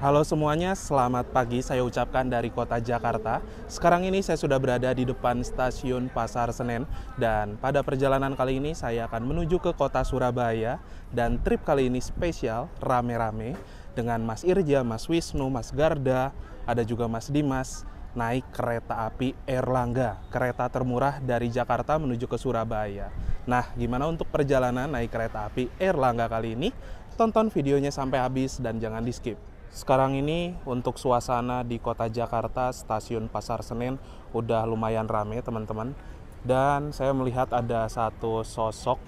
Halo semuanya, selamat pagi saya ucapkan dari kota Jakarta. Sekarang ini saya sudah berada di depan stasiun Pasar Senen. Dan pada perjalanan kali ini saya akan menuju ke kota Surabaya. Dan trip kali ini spesial, rame-rame. Dengan Mas Irja, Mas Wisnu, Mas Garda, ada juga Mas Dimas. Naik kereta api Airlangga, kereta termurah dari Jakarta menuju ke Surabaya. Nah, gimana untuk perjalanan naik kereta api Airlangga kali ini? Tonton videonya sampai habis dan jangan di-skip. Sekarang ini untuk suasana di kota Jakarta, stasiun Pasar Senen udah lumayan rame teman-teman. Dan saya melihat ada satu sosok,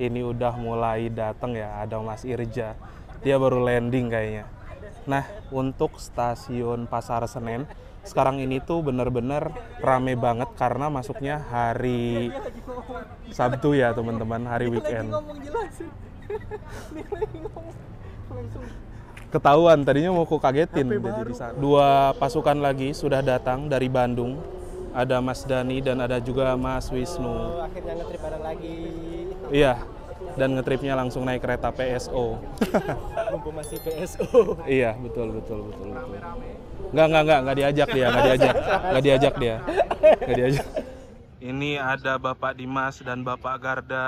ini udah mulai datang ya, ada Mas Irja. Dia baru landing kayaknya. Nah, untuk stasiun Pasar Senen, sekarang ini tuh bener-bener rame banget karena masuknya hari Sabtu ya teman-teman, hari weekend. Ketahuan, tadinya mau aku kagetin. Jadi dua pasukan lagi sudah datang dari Bandung. Ada Mas Dani dan ada juga Mas Wisnu. Akhirnya ngetrip bareng lagi. Iya, dan ngetripnya langsung naik kereta PSO. Mumpung masih PSO. Iya, betul. Nggak diajak dia. Ini ada Bapak Dimas dan Bapak Garda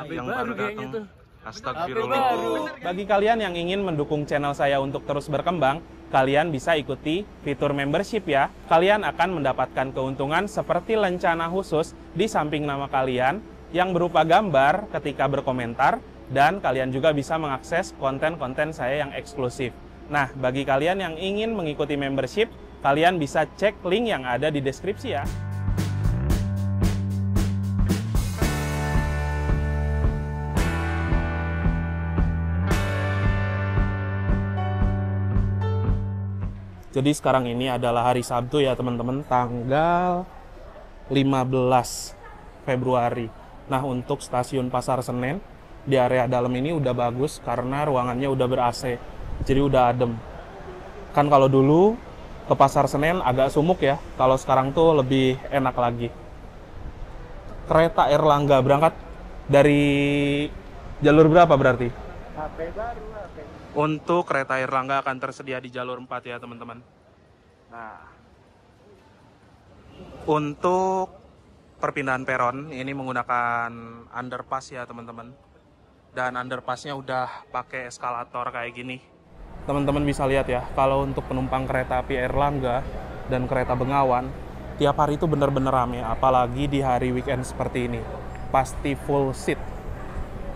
yang baru datang. Astagfirullah. Bagi kalian yang ingin mendukung channel saya untuk terus berkembang, kalian bisa ikuti fitur membership ya. Kalian akan mendapatkan keuntungan seperti lencana khusus di samping nama kalian yang berupa gambar ketika berkomentar, dan kalian juga bisa mengakses konten-konten saya yang eksklusif. Nah, bagi kalian yang ingin mengikuti membership, kalian bisa cek link yang ada di deskripsi ya. Jadi sekarang ini adalah hari Sabtu ya teman-teman, tanggal 15 Februari. Nah, untuk stasiun Pasar Senen di area dalam ini udah bagus karena ruangannya udah ber-AC. Jadi udah adem. Kan kalau dulu ke Pasar Senen agak sumuk ya, kalau sekarang tuh lebih enak lagi. Kereta Airlangga berangkat dari jalur berapa berarti? HP baru. Untuk kereta Airlangga akan tersedia di jalur 4 ya teman-teman. Nah, untuk perpindahan peron ini menggunakan underpass ya teman-teman. Dan underpassnya udah pakai eskalator kayak gini. Teman-teman bisa lihat ya, kalau untuk penumpang kereta api Airlangga dan kereta Bengawan, tiap hari itu bener-bener rame, apalagi di hari weekend seperti ini. Pasti full seat.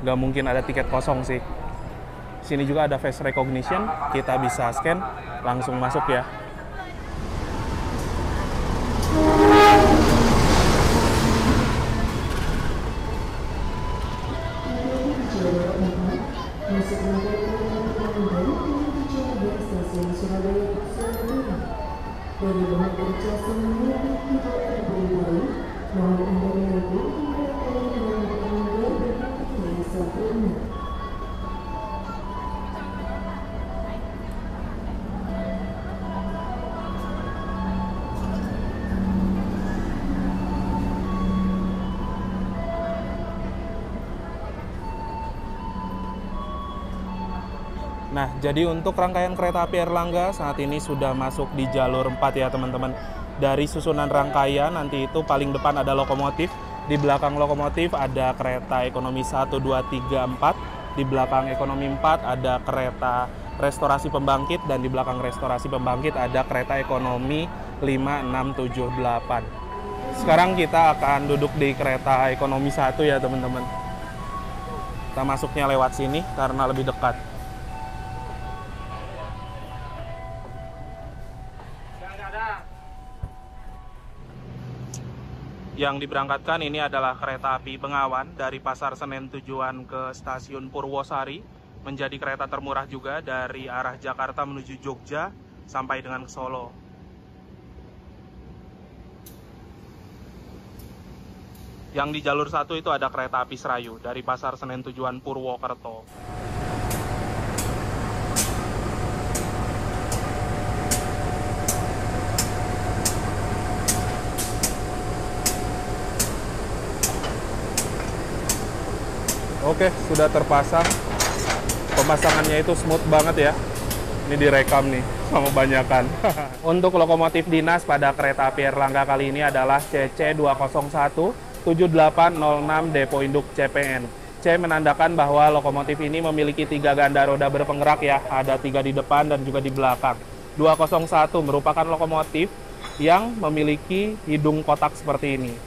Nggak mungkin ada tiket kosong sih. Sini juga ada face recognition, kita bisa scan, langsung masuk ya. Nah, jadi untuk rangkaian kereta api Airlangga saat ini sudah masuk di jalur 4 ya teman-teman. Dari susunan rangkaian nanti itu paling depan ada lokomotif, di belakang lokomotif ada kereta ekonomi 1, 2, 3, 4, di belakang ekonomi 4 ada kereta restorasi pembangkit, dan di belakang restorasi pembangkit ada kereta ekonomi 5, 6, 7, 8. Sekarang kita akan duduk di kereta ekonomi 1 ya teman-teman. Kita masuknya lewat sini karena lebih dekat. Yang diberangkatkan ini adalah kereta api Bengawan dari Pasar Senen tujuan ke stasiun Purwosari, menjadi kereta termurah juga dari arah Jakarta menuju Jogja sampai dengan ke Solo. Yang di jalur 1 itu ada kereta api Serayu dari Pasar Senen tujuan Purwokerto. Oke, sudah terpasang. Pemasangannya itu smooth banget ya. Ini direkam nih. sama banyakan. Untuk lokomotif dinas pada kereta api Airlangga kali ini adalah CC201 7806 Depo Induk CPN. C menandakan bahwa lokomotif ini memiliki 3 ganda roda berpenggerak ya, ada 3 di depan dan juga di belakang. 201 merupakan lokomotif yang memiliki hidung kotak seperti ini.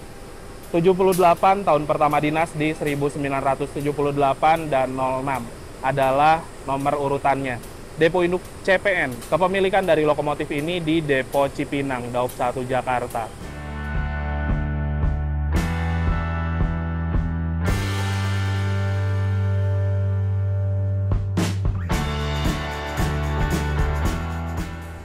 78 tahun pertama dinas di 1978 dan 06 adalah nomor urutannya. Depo Induk CPN, kepemilikan dari lokomotif ini di Depo Cipinang, Daup 1 Jakarta.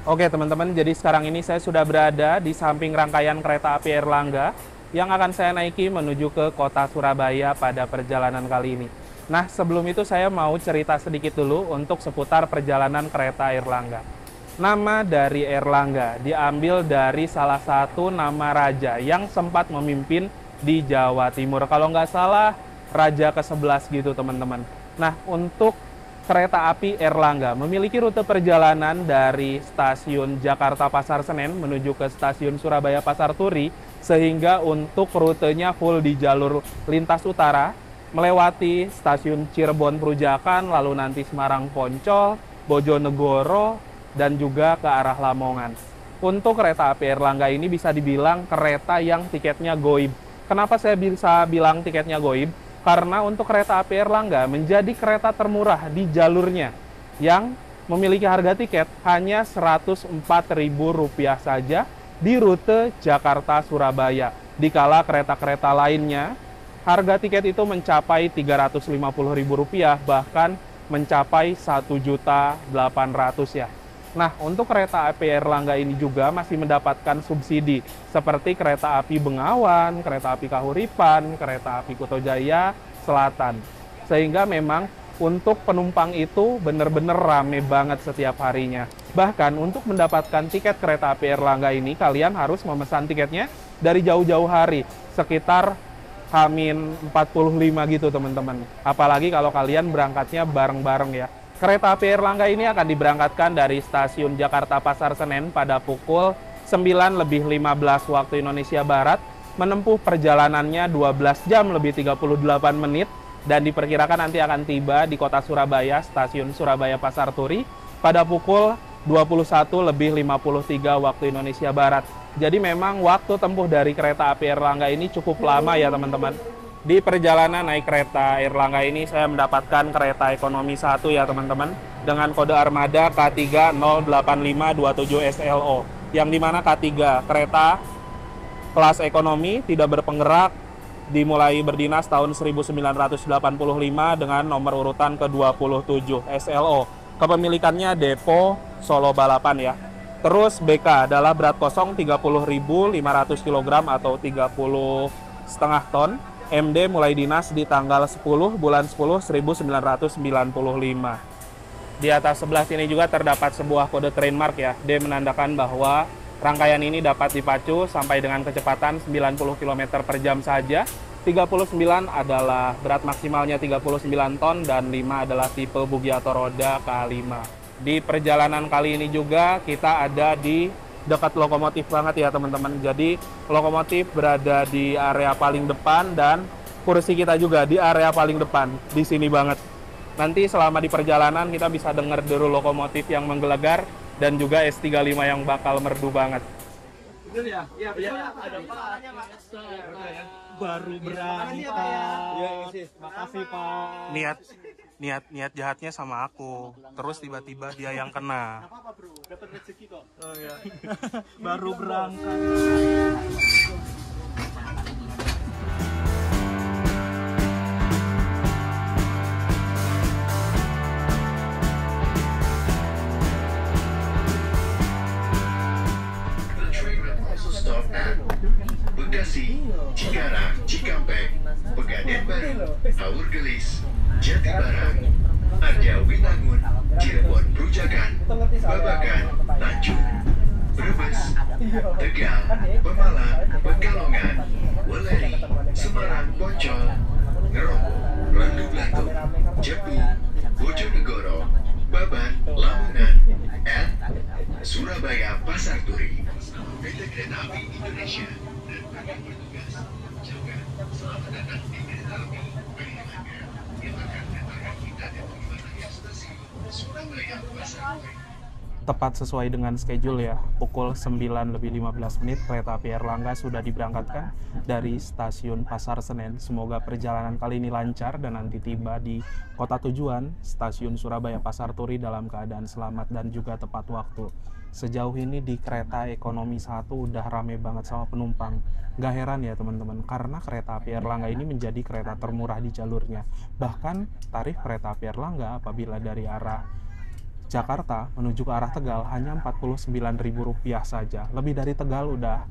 Oke teman-teman, jadi sekarang ini saya sudah berada di samping rangkaian kereta api Airlangga yang akan saya naiki menuju ke kota Surabaya pada perjalanan kali ini. Nah, sebelum itu saya mau cerita sedikit dulu untuk seputar perjalanan kereta Airlangga. Nama dari Airlangga diambil dari salah satu nama raja yang sempat memimpin di Jawa Timur. Kalau nggak salah, Raja ke-11 gitu teman-teman. Nah, untuk kereta api Airlangga memiliki rute perjalanan dari stasiun Jakarta Pasar Senen menuju ke stasiun Surabaya Pasar Turi, sehingga untuk rutenya full di jalur lintas utara, melewati stasiun Cirebon Perujakan, lalu nanti Semarang Poncol, Bojonegoro, dan juga ke arah Lamongan. Untuk kereta api Airlangga ini bisa dibilang kereta yang tiketnya goib. Kenapa saya bisa bilang tiketnya goib? Karena untuk kereta api Airlangga menjadi kereta termurah di jalurnya yang memiliki harga tiket hanya Rp104.000 saja di rute Jakarta-Surabaya. Dikala kereta-kereta lainnya, harga tiket itu mencapai Rp350.000, bahkan mencapai Rp1.800.000 ya. Nah, untuk kereta api Airlangga ini juga masih mendapatkan subsidi seperti kereta api Bengawan, kereta api Kahuripan, kereta api Kutojaya Selatan. Sehingga memang untuk penumpang itu benar-benar rame banget setiap harinya. Bahkan untuk mendapatkan tiket kereta api Airlangga ini, kalian harus memesan tiketnya dari jauh-jauh hari, sekitar H-45 gitu teman-teman. Apalagi kalau kalian berangkatnya bareng-bareng ya. Kereta api Airlangga ini akan diberangkatkan dari stasiun Jakarta Pasar Senen pada pukul 9:15 waktu Indonesia Barat, menempuh perjalanannya 12 jam lebih 38 menit, dan diperkirakan nanti akan tiba di kota Surabaya, stasiun Surabaya Pasar Turi, pada pukul 21:53 waktu Indonesia Barat. Jadi memang waktu tempuh dari kereta api Airlangga ini cukup lama ya teman-teman. Di perjalanan naik kereta Airlangga ini saya mendapatkan kereta ekonomi 1 ya teman-teman, dengan kode armada K3 08527 SLO, yang dimana K3 kereta kelas ekonomi tidak berpenggerak, dimulai berdinas tahun 1985 dengan nomor urutan ke-27 SLO. Kepemilikannya Depo Solo Balapan ya. Terus BK adalah berat kosong 30.500 kg atau 30,5 ton. MD mulai dinas di tanggal 10 bulan 10 1995. Di atas sebelah sini juga terdapat sebuah kode trademark ya. D menandakan bahwa rangkaian ini dapat dipacu sampai dengan kecepatan 90 km per jam saja. 39 adalah berat maksimalnya 39 ton dan 5 adalah tipe Bugiato roda K5. Di perjalanan kali ini juga kita ada di dekat lokomotif banget ya teman-teman. Jadi lokomotif berada di area paling depan dan kursi kita juga di area paling depan, di sini banget. Nanti selama di perjalanan kita bisa dengar deru lokomotif yang menggelegar dan juga S35 yang bakal merdu banget. Betul ya? Iya, ada Pak. Baru berangkat. Iya, makasih Pak. Niat jahatnya sama aku, terus tiba-tiba dia yang kena. Apa bro? Dapat rezeki kok. Oh iya. Baru berangkat. Bekasi, Cikarang, Cikampek, Pegadaian Baru, Haur Gelis, Jati Barang, Arjawinangun, Cirebon Perujakan, Babakan, Tanjung, Brebes, Tegal, Pemalang, Pekalongan, Weleri, Semarang Poncol, Ngerobo, Randu Blantung, Jepu, Bojonegoro, Baban, Lamongan, Surabaya Pasar Turi, PT Kereta Api Indonesia, dan para petugas jaga selamat datang di kereta api pilihannya. Nyalakan kereta kita dan wilayah stasiun Surabaya Pasar Turi. Tepat sesuai dengan schedule ya, pukul 9:15 kereta api Airlangga sudah diberangkatkan dari stasiun Pasar Senen. Semoga perjalanan kali ini lancar dan nanti tiba di kota tujuan, stasiun Surabaya Pasar Turi dalam keadaan selamat dan juga tepat waktu. Sejauh ini di kereta ekonomi 1 udah rame banget sama penumpang. Gak heran ya teman-teman, karena kereta api Airlangga ini menjadi kereta termurah di jalurnya. Bahkan tarif kereta api Airlangga apabila dari arah Jakarta menuju ke arah Tegal hanya Rp49.000 saja. Lebih dari Tegal udah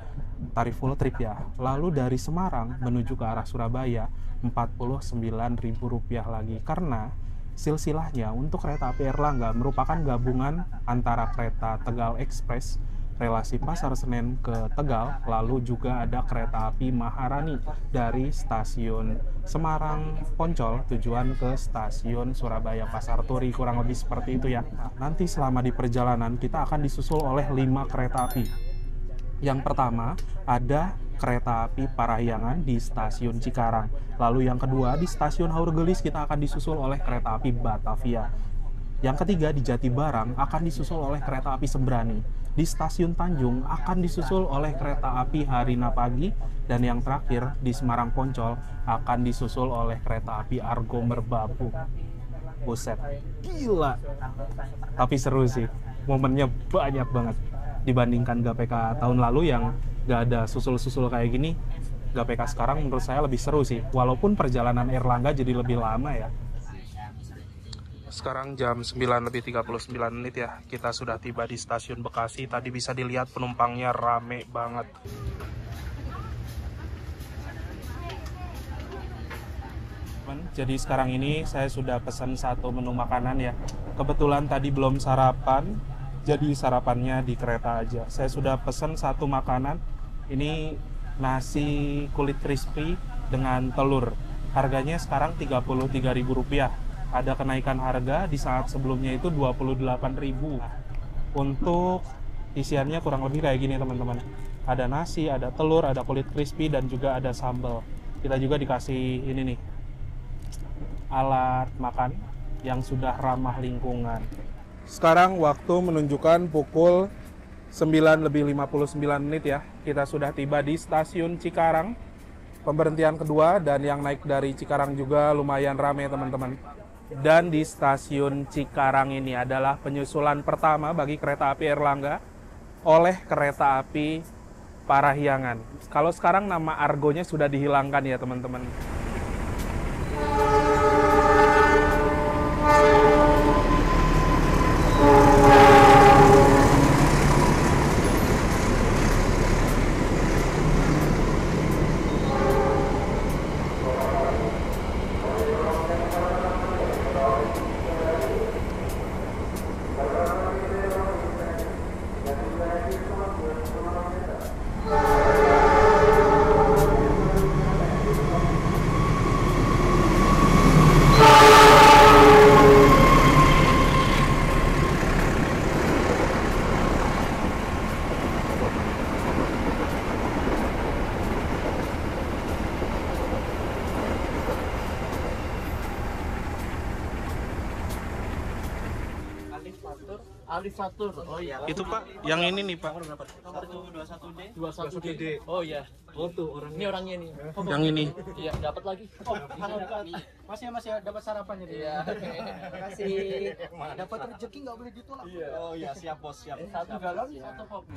tarif full trip ya. Lalu dari Semarang menuju ke arah Surabaya Rp49.000 lagi. Karena silsilahnya untuk kereta api Airlangga merupakan gabungan antara kereta Tegal Express relasi Pasar Senen ke Tegal, lalu juga ada kereta api Maharani dari stasiun Semarang Poncol tujuan ke stasiun Surabaya Pasar Turi, kurang lebih seperti itu ya. Nanti selama di perjalanan kita akan disusul oleh 5 kereta api. Yang pertama ada kereta api Parahyangan di stasiun Cikarang, lalu yang kedua di stasiun Haurgelis kita akan disusul oleh kereta api Batavia. Yang ketiga di Jatibarang akan disusul oleh kereta api Sembrani. Di stasiun Tanjung akan disusul oleh kereta api Harina Pagi. Dan yang terakhir di Semarang Poncol akan disusul oleh kereta api Argo Merbabu. Buset, gila. Tapi seru sih, momennya banyak banget. Dibandingkan GPK tahun lalu yang gak ada susul-susul kayak gini, GPK sekarang menurut saya lebih seru sih. Walaupun perjalanan Airlangga jadi lebih lama ya. Sekarang jam 9:39 ya, kita sudah tiba di stasiun Bekasi. Tadi bisa dilihat penumpangnya rame banget. Jadi sekarang ini saya sudah pesan satu menu makanan ya. Kebetulan tadi belum sarapan, jadi sarapannya di kereta aja. Saya sudah pesan satu makanan, ini nasi kulit crispy dengan telur. Harganya sekarang Rp33.000. Ada kenaikan harga, di saat sebelumnya itu Rp28.000. Untuk isiannya kurang lebih kayak gini teman-teman. Ada nasi, ada telur, ada kulit crispy, dan juga ada sambal. Kita juga dikasih ini nih, alat makan yang sudah ramah lingkungan. Sekarang waktu menunjukkan pukul 9:59 ya. Kita sudah tiba di stasiun Cikarang, pemberhentian kedua, dan yang naik dari Cikarang juga lumayan ramai teman-teman. Dan di stasiun Cikarang ini adalah penyusulan pertama bagi kereta api Airlangga oleh kereta api Parahyangan. Kalau sekarang nama Argonya sudah dihilangkan ya teman-teman. Alif Fatur. Oh iya. Itu Pak, yang ini nih Pak. 21D. 21D. Oh iya. Oh tuh orangnya. Ini orangnya nih. Yang ini. Iya, dapat lagi. Oh, masih dapat sarapannya dia. Iya. Terima kasih. Dapat rezeki nggak boleh ditolak. Iya. Oh iya, siap bos, siap. Satu galon, satu kopi.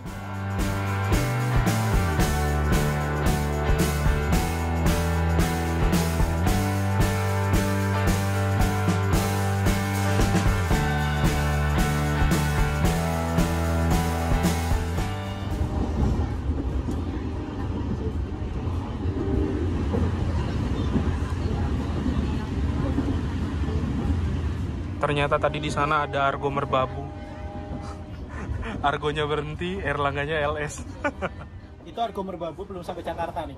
Ternyata tadi di sana ada Argo Merbabu. Argonya berhenti, Airlangganya LS. Itu Argo Merbabu belum sampai Jakarta nih.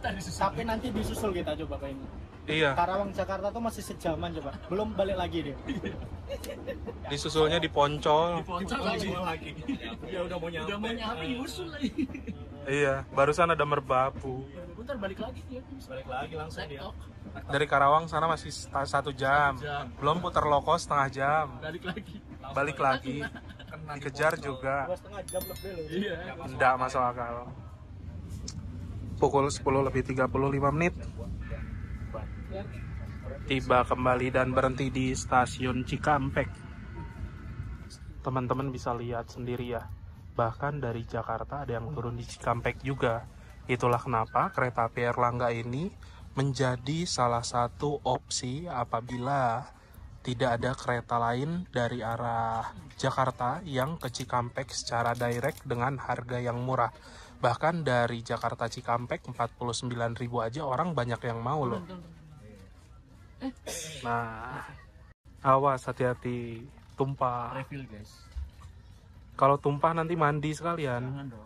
Tapi nanti disusul kita coba ke ini. Iya. Karawang Jakarta tuh masih sejaman coba. Belum balik lagi dia. Disusulnya di Poncol. lagi. Ya udah mau nyampe. Udah mau nyampe nyusul lagi. Iya, barusan ada Merbabu. Bentar balik lagi dia. Balik lagi langsung dia. Dari Karawang sana masih 1 jam. Belum putar loko setengah jam. Balik lagi. Dikejar juga. 2,5 jam lebih loh. Iya. Nggak masuk akal. Pukul 10:35 menit. Tiba kembali dan berhenti di stasiun Cikampek. Teman-teman bisa lihat sendiri ya. Bahkan dari Jakarta ada yang turun di Cikampek juga. Itulah kenapa kereta api Airlangga ini menjadi salah satu opsi apabila tidak ada kereta lain dari arah Jakarta yang ke Cikampek secara direct dengan harga yang murah. Bahkan dari Jakarta Cikampek 49.000 aja orang banyak yang mau loh. Nah, awas hati-hati tumpah. Refill guys. Kalau tumpah nanti mandi sekalian. Jangan dong.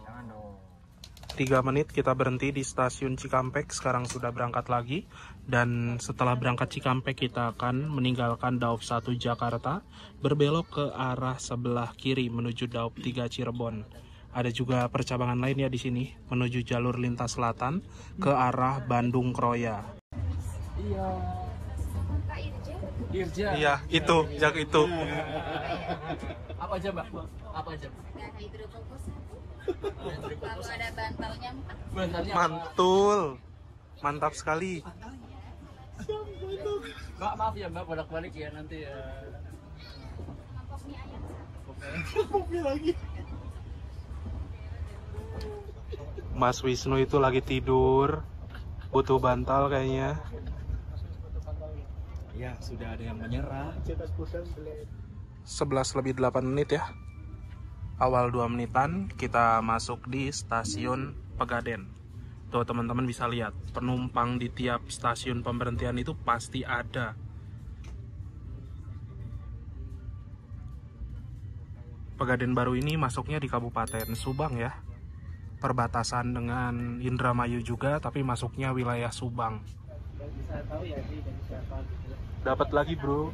3 menit kita berhenti di stasiun Cikampek. Sekarang sudah berangkat lagi. Dan setelah berangkat Cikampek kita akan meninggalkan Daob 1 Jakarta, berbelok ke arah sebelah kiri menuju Daob 3 Cirebon. Ada juga percabangan lain ya di sini menuju jalur lintas selatan ke arah Bandung Kroya. Iya. Irja. Iya, itu, jak itu. Apa aja, Mbak? Apa aja? Ada hidrokokos 1. Lalu ada bantalnya 4. Bantalnya Mantul. Mantap sekali. Mbak, maaf ya Mbak, bolak-balik ya nanti ya. Mangkok mie ayam 1. Kopi lagi. Mas Wisnu itu lagi tidur. Butuh bantal kayaknya. Ya, sudah ada yang menyerah. 11:08 menit ya. Awal 2 menitan kita masuk di stasiun Pegaden. Tuh teman-teman bisa lihat, penumpang di tiap stasiun pemberhentian itu pasti ada. Pegaden baru ini masuknya di Kabupaten Subang ya. Perbatasan dengan Indramayu juga, tapi masuknya wilayah Subang. Bisa tahu ya sih dari siapa gitu. Dapat lagi bro.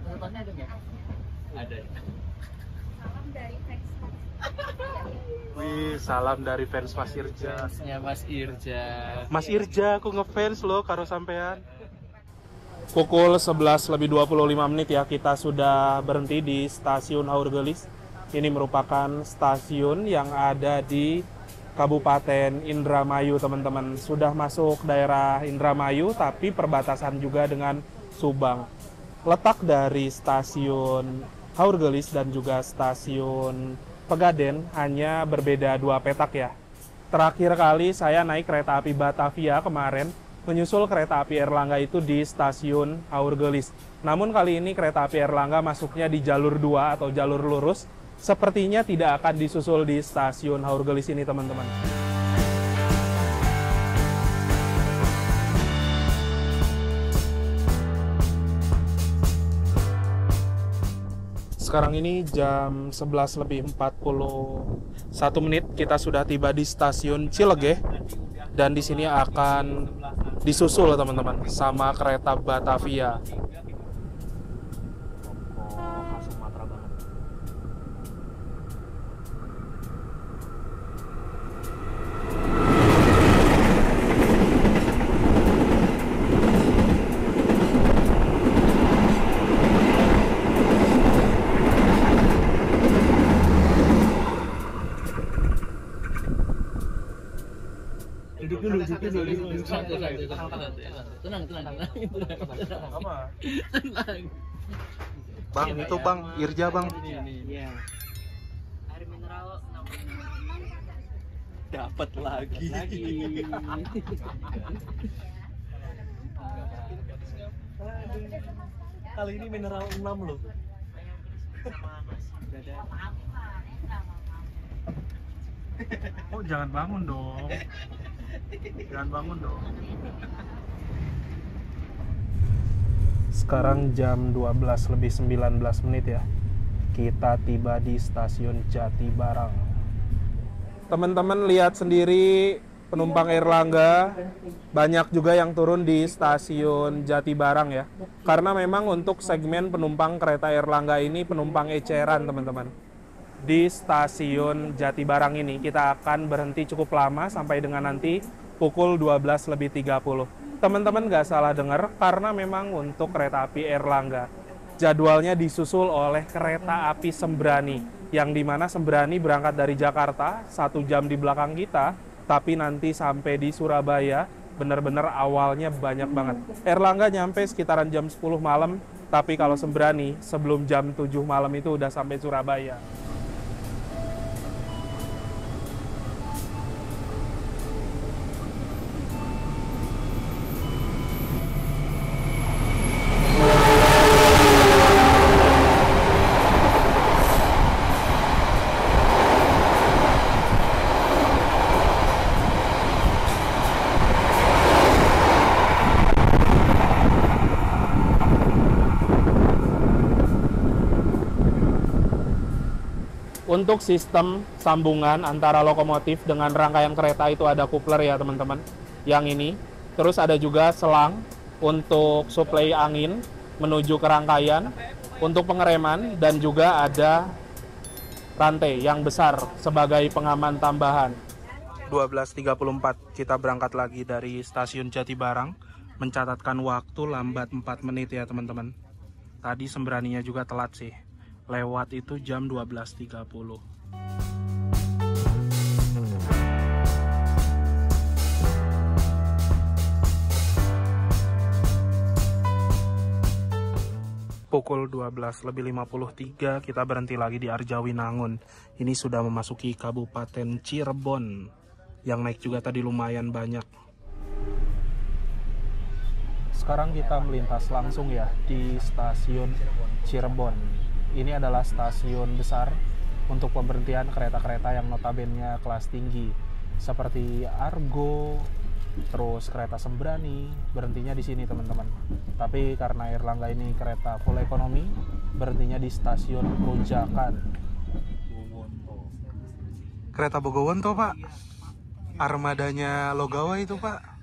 Catatannya ada nggak? Ada. Salam dari Flex. Wih, salam dari fans Mas Irja. Ya Mas Irja. Mas Irja, aku ngefans loh karo sampean. Pukul 11:25 menit ya, kita sudah berhenti di stasiun Aurgelis. Ini merupakan stasiun yang ada di Kabupaten Indramayu, teman-teman. Sudah masuk daerah Indramayu, tapi perbatasan juga dengan Subang. Letak dari stasiun Aurgelis dan juga stasiun Pegaden hanya berbeda 2 petak ya. Terakhir kali saya naik kereta api Batavia kemarin, menyusul kereta api Airlangga itu di stasiun Aurgelis. Namun kali ini kereta api Airlangga masuknya di jalur 2 atau jalur lurus. Sepertinya tidak akan disusul di stasiun Aurgelis ini, teman-teman. Sekarang ini jam 11:41 menit, kita sudah tiba di stasiun Cilegeh dan di sini akan disusul teman-teman sama kereta Batavia. Duduk dulu. Tenang. Apa? Bang, itu bang, Irja bang. Iya. Air mineral 6. Dapat lagi. Kali ini mineral 6 loh. Oh, jangan bangun dong. Jangan bangun dong. Sekarang jam 12:19 menit ya. Kita tiba di stasiun Jatibarang. Teman-teman lihat sendiri penumpang Airlangga banyak juga yang turun di stasiun Jatibarang ya. Karena memang untuk segmen penumpang kereta Airlangga ini penumpang eceran teman-teman. Di stasiun Jatibarang ini kita akan berhenti cukup lama sampai dengan nanti pukul 12:30. Teman-teman nggak salah dengar karena memang untuk kereta api Airlangga jadwalnya disusul oleh kereta api Sembrani, yang dimana Sembrani berangkat dari Jakarta 1 jam di belakang kita, tapi nanti sampai di Surabaya benar-benar awalnya banyak banget. Airlangga nyampe sekitaran jam 10 malam, tapi kalau Sembrani sebelum jam 7 malam itu udah sampai Surabaya. Untuk sistem sambungan antara lokomotif dengan rangkaian kereta itu ada coupler ya teman-teman, yang ini. Terus ada juga selang untuk suplai angin menuju ke rangkaian, untuk pengereman, dan juga ada rantai yang besar sebagai pengaman tambahan. 12:34 kita berangkat lagi dari stasiun Jatibarang, mencatatkan waktu lambat 4 menit ya teman-teman. Tadi Sembraninya juga telat sih. Lewat itu jam 12:30. Pukul 12:53 kita berhenti lagi di Arjawinangun. Ini sudah memasuki Kabupaten Cirebon. Yang naik juga tadi lumayan banyak. Sekarang kita melintas langsung ya di stasiun Cirebon. Ini adalah stasiun besar untuk pemberhentian kereta-kereta yang notabene kelas tinggi, seperti Argo, terus kereta Sembrani, berhentinya di sini teman-teman. Tapi karena Airlangga ini kereta full ekonomi, berhentinya di stasiun Prujakan. Kereta Bogowonto Pak, armadanya Logawa itu Pak.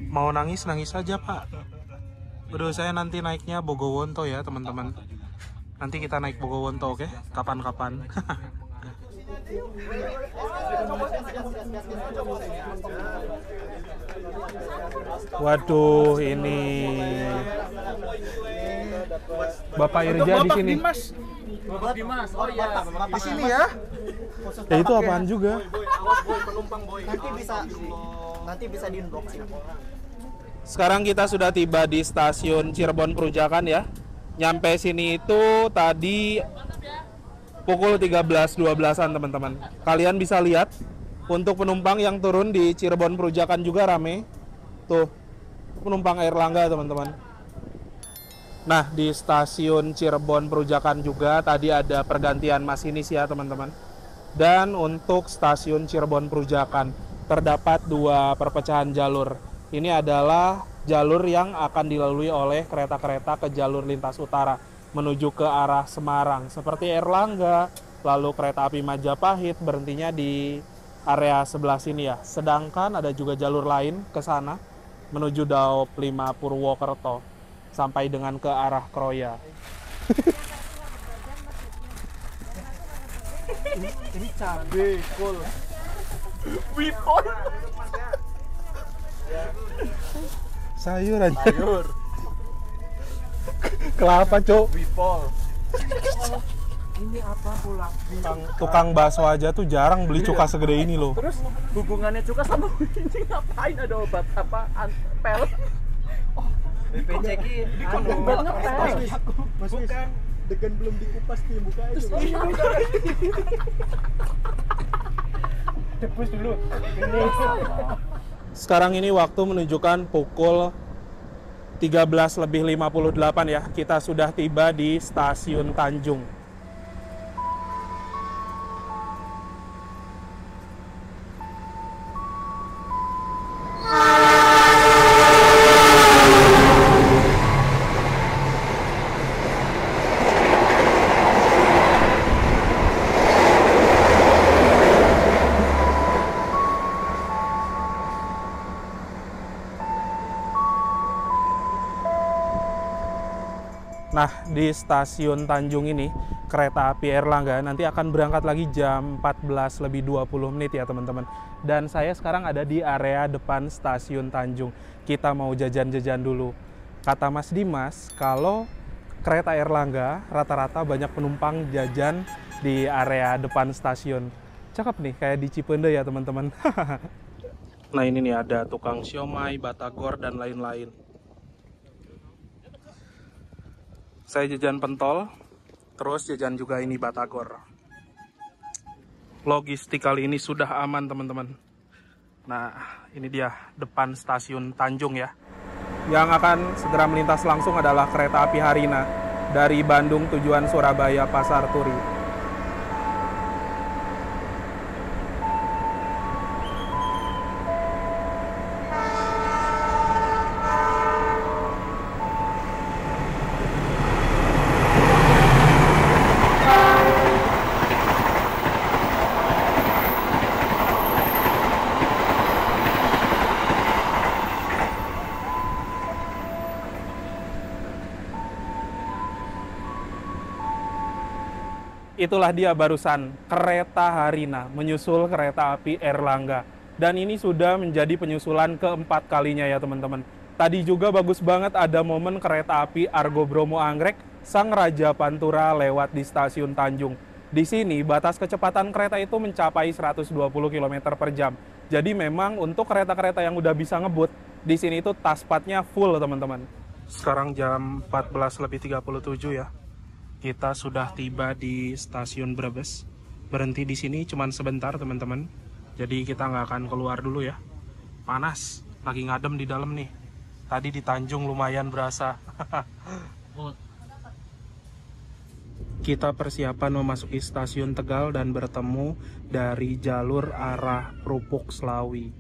Mau nangis saja Pak. Aduh, saya nanti naiknya Bogowonto ya teman-teman. Nanti kita naik Bogowonto, oke? Kapan-kapan. Waduh, ini Bapak Irja di sini. Bapak Dimas, oh iya, Di sini ya? Ya itu apaan juga? Nanti bisa di unboxing. Sekarang kita sudah tiba di stasiun Cirebon Prujakan ya. Nyampe sini itu tadi pukul 13.12-an teman-teman. Kalian bisa lihat untuk penumpang yang turun di Cirebon Prujakan juga rame. Tuh, penumpang Airlangga teman-teman. Nah, di stasiun Cirebon Prujakan juga tadi ada pergantian masinis ya teman-teman. Dan untuk stasiun Cirebon Prujakan terdapat 2 perpecahan jalur. Ini adalah jalur yang akan dilalui oleh kereta-kereta ke jalur lintas utara menuju ke arah Semarang seperti Airlangga, lalu kereta api Majapahit berhentinya di area sebelah sini ya. Sedangkan ada juga jalur lain ke sana menuju Daop 5 Purwokerto sampai dengan ke arah Kroya. Ini cabe, kol. Wipon. Sayur aja. Kelapa, Cok. Wipol. Ini apa pula? Tukang bakso aja tuh jarang beli cuka segede ini loh. Terus hubungannya cuka sama ini ngapain, ada obat apa? Pel. BPJK Obat ngepel. bukan degan belum dikupas di muka itu. Debus dulu. Sekarang ini waktu menunjukkan pukul 13:58 ya. Kita sudah tiba di stasiun Tanjung. Nah, di stasiun Tanjung ini, kereta api Airlangga nanti akan berangkat lagi jam 14 lebih 20 menit ya teman-teman. Dan saya sekarang ada di area depan stasiun Tanjung. Kita mau jajan-jajan dulu. Kata Mas Dimas, kalau kereta Airlangga rata-rata banyak penumpang jajan di area depan stasiun. Cakep nih, kayak di Cipende ya teman-teman. Nah ini nih ada tukang siomay, batagor, dan lain-lain. Saya jajan pentol, terus jajan juga ini batagor. Logistik kali ini sudah aman teman-teman. Nah ini dia depan stasiun Tanjung ya. Yang akan segera melintas langsung adalah kereta api Harina dari Bandung tujuan Surabaya Pasar Turi. Itulah dia barusan kereta Harina menyusul kereta api Airlangga. Dan ini sudah menjadi penyusulan keempat kalinya ya teman-teman. Tadi juga bagus banget ada momen kereta api Argo Bromo Anggrek Sang Raja Pantura lewat di stasiun Tanjung. Di sini batas kecepatan kereta itu mencapai 120 km per jam. Jadi memang untuk kereta-kereta yang udah bisa ngebut, di sini itu taspatnya full teman-teman. Sekarang jam 14 lebih 37 ya. Kita sudah tiba di stasiun Brebes. Berhenti di sini cuman sebentar teman-teman. Jadi kita nggak akan keluar dulu ya. Panas, lagi ngadem di dalam nih. Tadi di Tanjung lumayan berasa. Kita persiapan memasuki stasiun Tegal dan bertemu dari jalur arah Prupuk Slawi.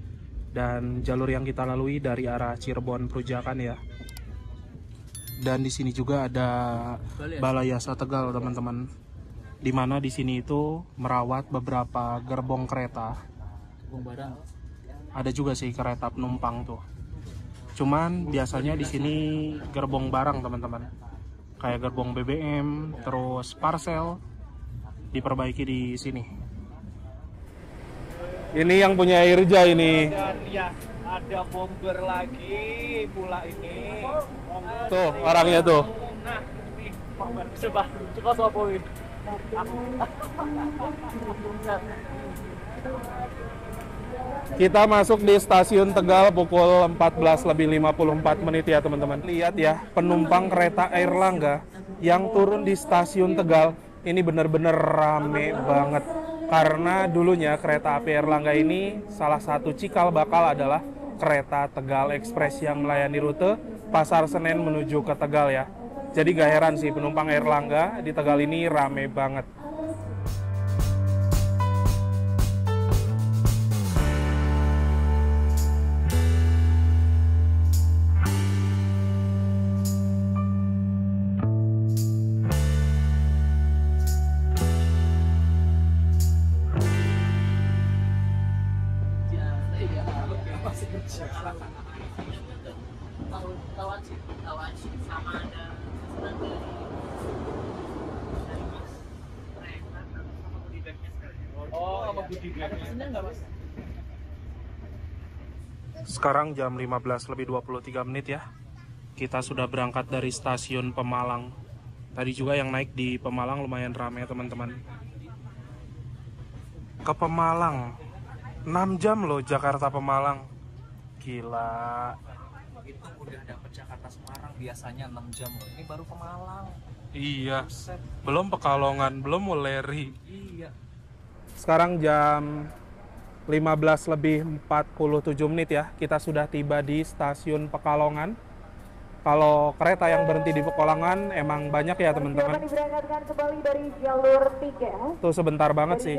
Dan jalur yang kita lalui dari arah Cirebon Perujakan ya. Dan di sini juga ada Balai Yasa Tegal teman-teman, di mana di sini itu merawat beberapa gerbong kereta. Ada juga sih kereta penumpang tuh. Cuman biasanya di sini gerbong barang teman-teman, kayak gerbong BBM, terus parcel diperbaiki di sini. Ini yang punya Irja ini. Ada bomber lagi pula ini. Tuh orangnya tuh. Nah, ini coba sopoin. Kita masuk di stasiun Tegal pukul 14 lebih 54 menit ya teman-teman. Lihat ya, penumpang kereta Airlangga yang turun di stasiun Tegal ini benar-benar rame banget. Karena dulunya kereta api Airlangga ini salah satu cikal bakal adalah kereta Tegal Express yang melayani rute Pasar Senen menuju ke Tegal ya. Jadi gak heran sih penumpang Airlangga di Tegal ini rame banget. Sekarang jam 15 lebih 23 menit ya. Kita sudah berangkat dari stasiun Pemalang. Tadi juga yang naik di Pemalang lumayan ramai teman-teman. Ke Pemalang 6 jam loh Jakarta Pemalang. Gila. Itu udah dapet Jakarta Semarang biasanya 6 jam loh. Ini baru Pemalang. Iya. Belum Pekalongan, belum Wuleri. Iya. Sekarang jam 15 lebih 47 menit ya. Kita sudah tiba di stasiun Pekalongan. Kalau kereta yang berhenti di Pekalongan emang banyak ya teman-teman. Diberangkatkan kembali dari jalur 3. Tuh sebentar banget sih.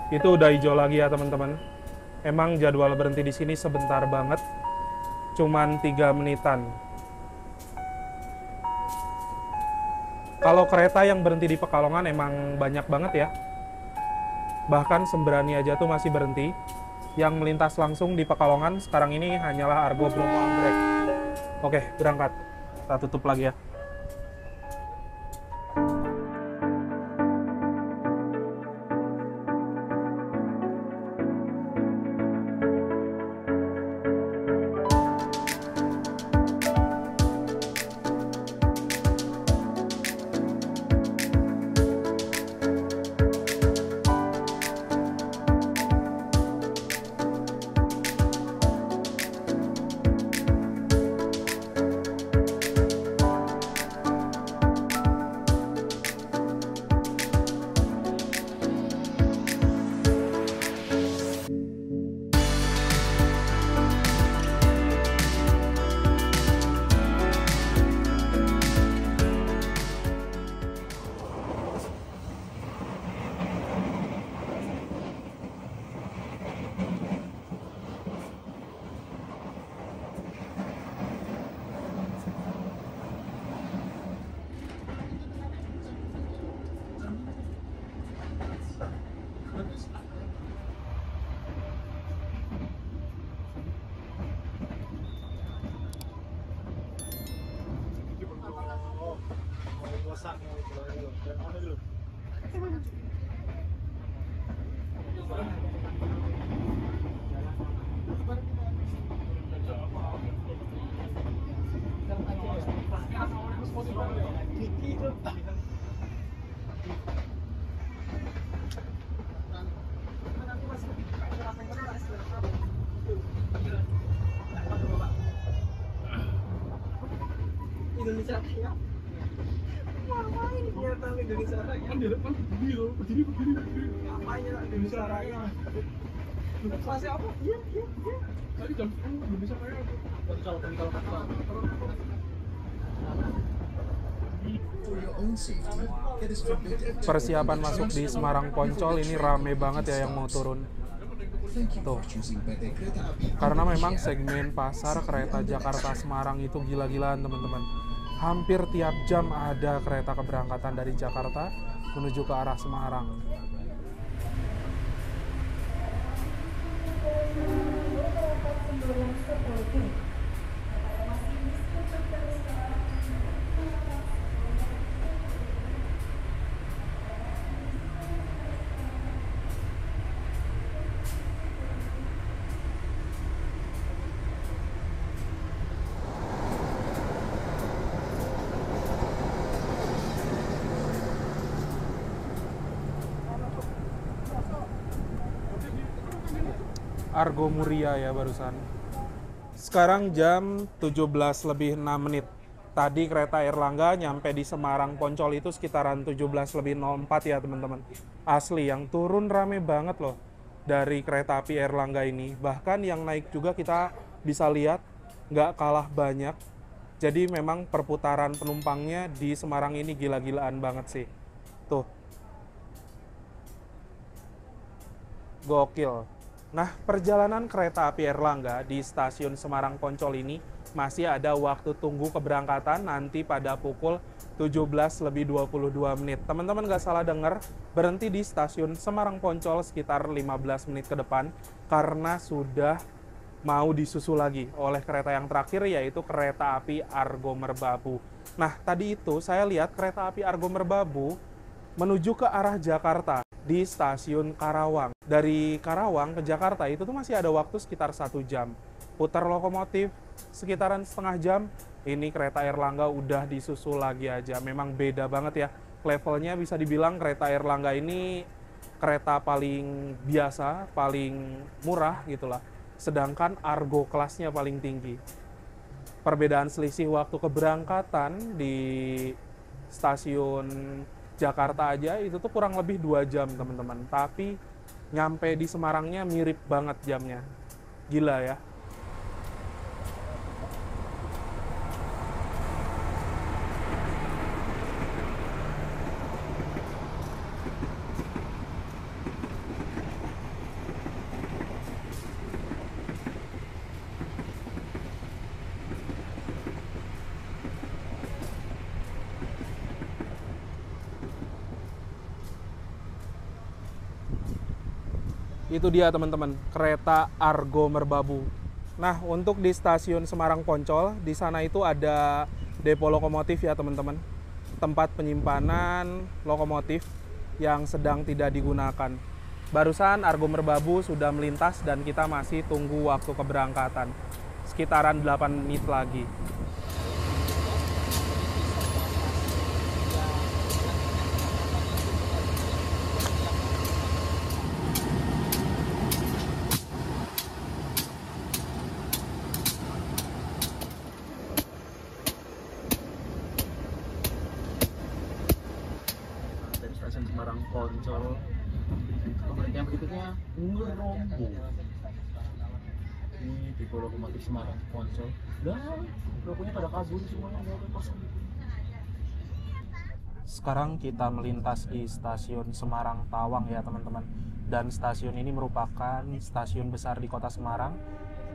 Itu udah hijau lagi ya teman-teman. Emang jadwal berhenti di sini sebentar banget. Cuman 3 menitan. Kalau kereta yang berhenti di Pekalongan emang banyak banget ya. Bahkan Sembrani aja tuh masih berhenti. Yang melintas langsung di Pekalongan sekarang ini hanyalah Argo Bromo Anggrek. Oke, berangkat. Kita tutup lagi ya. Indonesia Raya. Ngapain ternyata Indonesia Raya? Kan di depan begini, ngapain ya Indonesia Raya? Masih apa? Iya. Tadi jam 10 Indonesia Raya. Kalau Persiapan masuk di Semarang Poncol ini rame banget ya yang mau turun. Tuh. Karena memang segmen pasar kereta Jakarta Semarang itu gila-gilaan teman-teman. Hampir tiap jam ada kereta keberangkatan dari Jakarta menuju ke arah Semarang. Argo Muria ya barusan. Sekarang jam 17:06. Tadi kereta Airlangga nyampe di Semarang Poncol itu sekitaran 17:04 ya teman-teman. Asli yang turun rame banget loh dari kereta api Airlangga ini. Bahkan yang naik juga kita bisa lihat nggak kalah banyak. Jadi memang perputaran penumpangnya di Semarang ini gila-gilaan banget sih. Tuh. Gokil. Nah, perjalanan kereta api Airlangga di stasiun Semarang Poncol ini masih ada waktu tunggu keberangkatan nanti pada pukul 17:22. Teman-teman nggak salah dengar, berhenti di stasiun Semarang Poncol sekitar 15 menit ke depan karena sudah mau disusul lagi oleh kereta yang terakhir yaitu kereta api Argo Merbabu. Nah, tadi itu saya lihat kereta api Argo Merbabu menuju ke arah Jakarta di stasiun Karawang. Dari Karawang ke Jakarta itu tuh masih ada waktu sekitar 1 jam. Putar lokomotif sekitaran setengah jam, ini kereta Airlangga udah disusul lagi aja. Memang beda banget ya. Levelnya bisa dibilang kereta Airlangga ini kereta paling biasa, paling murah gitulah. Sedangkan Argo kelasnya paling tinggi. Perbedaan selisih waktu keberangkatan di stasiun Jakarta aja itu tuh kurang lebih 2 jam teman-teman. Tapi nyampe di Semarangnya mirip banget jamnya. Gila ya. Itu dia teman-teman, kereta Argo Merbabu. Nah, untuk di stasiun Semarang Poncol, di sana itu ada depo lokomotif ya teman-teman. Tempat penyimpanan lokomotif yang sedang tidak digunakan. Barusan Argo Merbabu sudah melintas dan kita masih tunggu waktu keberangkatan. Sekitaran 8 menit lagi. Semarang Poncol. Yang berikutnya Ngerombo. Ini di lokomotif Semarang Poncol. Dan lokonya pada kabur semuanya, nggak ada kosong. Sekarang kita melintas di stasiun Semarang Tawang ya teman-teman. Dan stasiun ini merupakan stasiun besar di kota Semarang.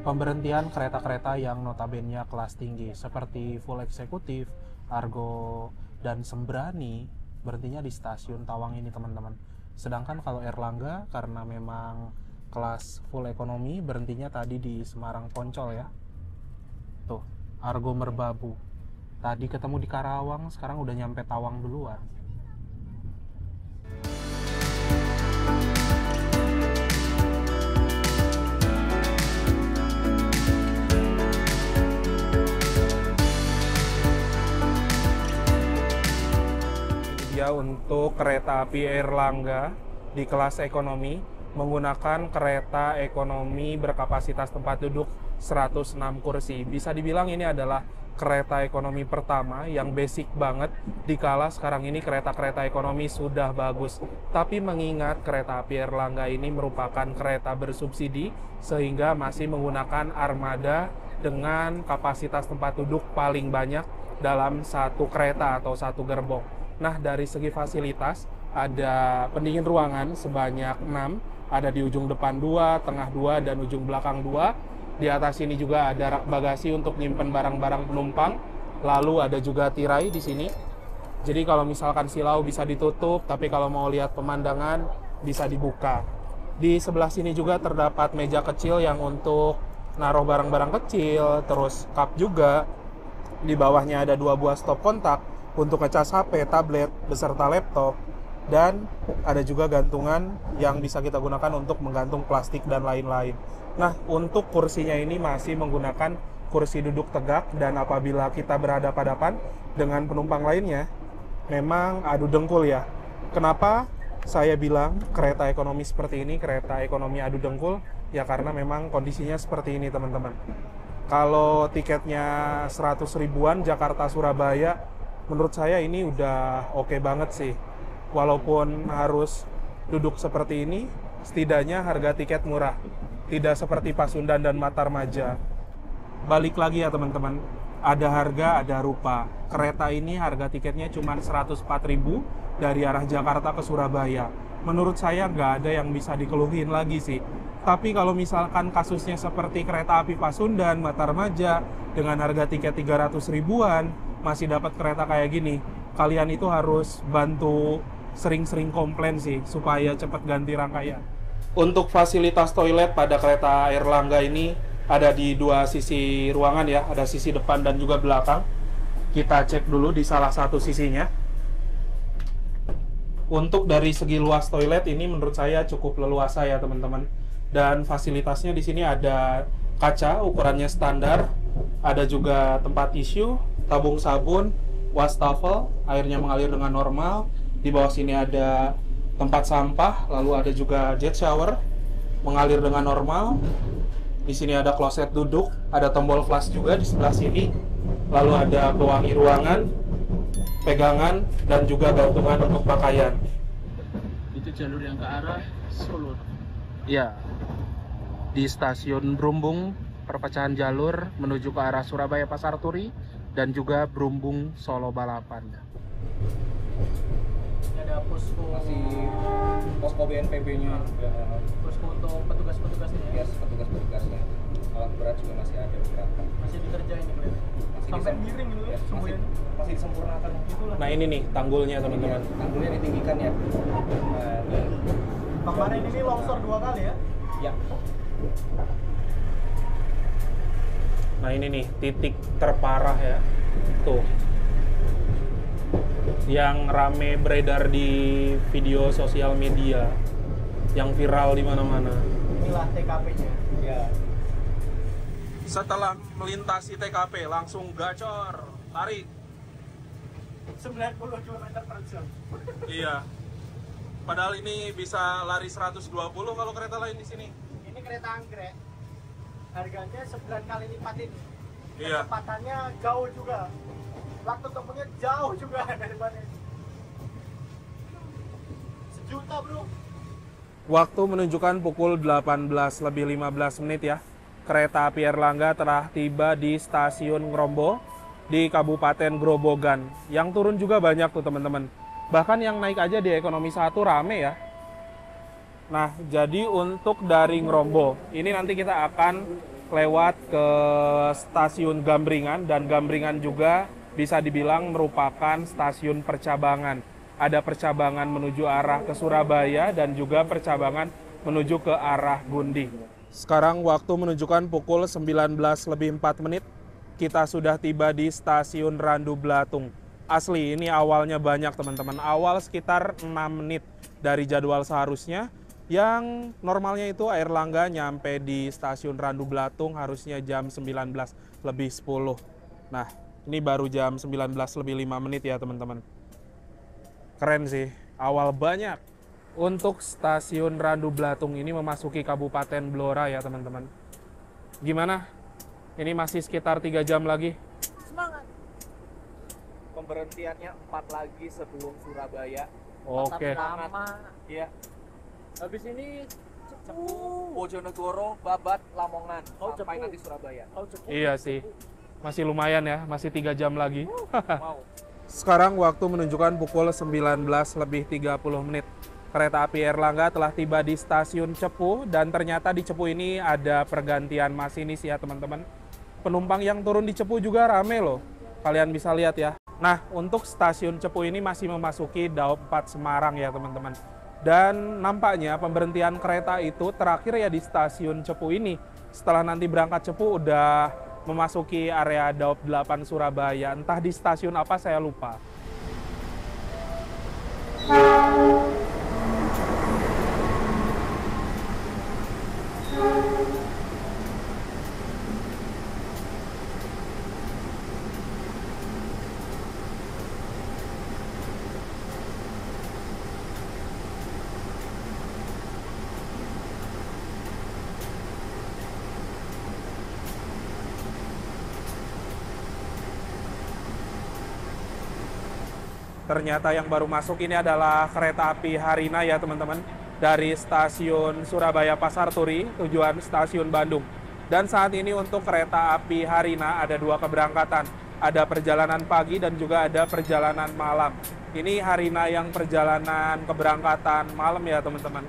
Pemberhentian kereta-kereta yang notabene kelas tinggi seperti full eksekutif, Argo, dan Sembrani berhentinya di stasiun Tawang ini teman-teman. Sedangkan kalau Airlangga karena memang kelas full ekonomi berhentinya tadi di Semarang Poncol ya. Tuh, Argo Merbabu. Tadi ketemu di Karawang, sekarang udah nyampe Tawang duluan. Ini dia untuk kereta api Airlangga di kelas ekonomi, menggunakan kereta ekonomi berkapasitas tempat duduk 106 kursi. Bisa dibilang ini adalah kereta ekonomi pertama yang basic banget, dikala sekarang ini kereta-kereta ekonomi sudah bagus. Tapi mengingat kereta api Airlangga ini merupakan kereta bersubsidi, sehingga masih menggunakan armada dengan kapasitas tempat duduk paling banyak dalam satu kereta atau satu gerbong. Nah, dari segi fasilitas, ada pendingin ruangan sebanyak 6, ada di ujung depan 2, tengah 2, dan ujung belakang 2. Di atas ini juga ada rak bagasi untuk nyimpen barang-barang penumpang. Lalu ada juga tirai di sini. Jadi kalau misalkan silau bisa ditutup, tapi kalau mau lihat pemandangan bisa dibuka. Di sebelah sini juga terdapat meja kecil yang untuk naruh barang-barang kecil, terus cup juga. Di bawahnya ada 2 buah stop kontak untuk ngecas HP, tablet, beserta laptop. Dan ada juga gantungan yang bisa kita gunakan untuk menggantung plastik dan lain-lain. Nah, untuk kursinya ini masih menggunakan kursi duduk tegak, dan apabila kita berhadapan-hadapan dengan penumpang lainnya, memang adu dengkul ya. Kenapa saya bilang kereta ekonomi seperti ini, kereta ekonomi adu dengkul? Ya karena memang kondisinya seperti ini, teman-teman. Kalau tiketnya 100 ribuan Jakarta-Surabaya, menurut saya ini udah oke banget sih. Walaupun harus duduk seperti ini, setidaknya harga tiket murah. Tidak seperti Pasundan dan Matarmaja. Balik lagi ya teman-teman, ada harga, ada rupa. Kereta ini harga tiketnya cuma 104.000 dari arah Jakarta ke Surabaya. Menurut saya nggak ada yang bisa dikeluhin lagi sih. Tapi kalau misalkan kasusnya seperti kereta api Pasundan, Matarmaja, dengan harga tiket 300 ribuan, masih dapat kereta kayak gini, kalian itu harus bantu sering-sering komplain sih, supaya cepat ganti rangkaian. Untuk fasilitas toilet pada kereta Airlangga ini ada di 2 sisi ruangan ya, ada sisi depan dan juga belakang. Kita cek dulu di salah satu sisinya. Untuk dari segi luas toilet ini menurut saya cukup leluasa ya teman-teman. Dan fasilitasnya di sini ada kaca ukurannya standar, ada juga tempat tisu, tabung sabun, wastafel, airnya mengalir dengan normal. Di bawah sini ada tempat sampah, lalu ada juga jet shower, mengalir dengan normal. Di sini ada kloset duduk, ada tombol flush juga di sebelah sini. Lalu ada pewangi ruangan, pegangan, dan juga gantungan untuk pakaian. Itu jalur yang ke arah Solo. Ya, di stasiun Brumbung, perpecahan jalur menuju ke arah Surabaya Pasar Turi, dan juga Brumbung Solo Balapan. Ini ada posko BNPB-nya juga. Posko untuk petugas-petugasnya ya? Yes, petugas-petugasnya. Alat berat juga masih ada beberapa. Masih dikerjain nih kelihatannya. Sampai miring gitu ya? Masih disempurnakan. Itulah. Nah ini nih tanggulnya teman-teman. Ya, tanggulnya ditinggikan ya. Kemarin ini longsor 2 kali ya? Ya. Nah ini nih titik terparah ya. Tuh. Yang rame beredar di video sosial media, yang viral di mana-mana. Inilah TKP-nya. Ya. Setelah melintasi TKP langsung gacor, tarik. 92 meter per jam. Iya. Padahal ini bisa lari 120 kalau kereta lain di sini. Ini kereta anggrek. Harganya 9 kali lipat ini. Iya. Kecepatannya jauh juga. Waktu tempuhnya jauh juga daripada ini. 1 juta, bro. Waktu menunjukkan pukul 18:15 ya. Kereta api Airlangga telah tiba di stasiun Ngrombo di Kabupaten Grobogan. Yang turun juga banyak tuh teman-teman. Bahkan yang naik aja di ekonomi 1 rame ya. Nah, jadi untuk dari Ngrombo, ini nanti kita akan lewat ke stasiun Gambringan, dan Gambringan juga bisa dibilang merupakan stasiun percabangan. Ada percabangan menuju arah ke Surabaya dan juga percabangan menuju ke arah Gundi. Sekarang waktu menunjukkan pukul 19:04. kita sudah tiba di stasiun Randu Blatung. Asli, ini awalnya banyak teman-teman. Awal sekitar 6 menit dari jadwal seharusnya. Yang normalnya itu Airlangga nyampe di stasiun Randu Blatung harusnya jam 19 lebih 10. Nah, ini baru jam 19 lebih 5 menit ya teman-teman. Keren sih, awal banyak. Untuk stasiun Randu Blatung ini memasuki Kabupaten Blora ya teman-teman. Gimana? Ini masih sekitar 3 jam lagi. Semangat. Pemberhentiannya 4 lagi sebelum Surabaya. Oke. Lama. Iya. Habis ini Cepu, Bojonegoro, Babat, Lamongan. Sampai nanti Surabaya. Iya sih. Masih lumayan ya, masih 3 jam lagi. Wow. Sekarang waktu menunjukkan pukul 19 lebih 30 menit. Kereta api Airlangga telah tiba di stasiun Cepu dan ternyata di Cepu ini ada pergantian masinis ya teman-teman. Penumpang yang turun di Cepu juga rame loh. Kalian bisa lihat ya. Nah, untuk stasiun Cepu ini masih memasuki Daop 4 Semarang ya teman-teman. Dan nampaknya pemberhentian kereta itu terakhir ya di stasiun Cepu ini. Setelah nanti berangkat Cepu udah memasuki area Daop 8 Surabaya. Entah di stasiun apa saya lupa. Ternyata yang baru masuk ini adalah kereta api Harina ya teman-teman. Dari stasiun Surabaya Pasar Turi tujuan stasiun Bandung. Dan saat ini untuk kereta api Harina ada 2 keberangkatan. Ada perjalanan pagi dan juga ada perjalanan malam. Ini Harina yang perjalanan keberangkatan malam ya teman-teman.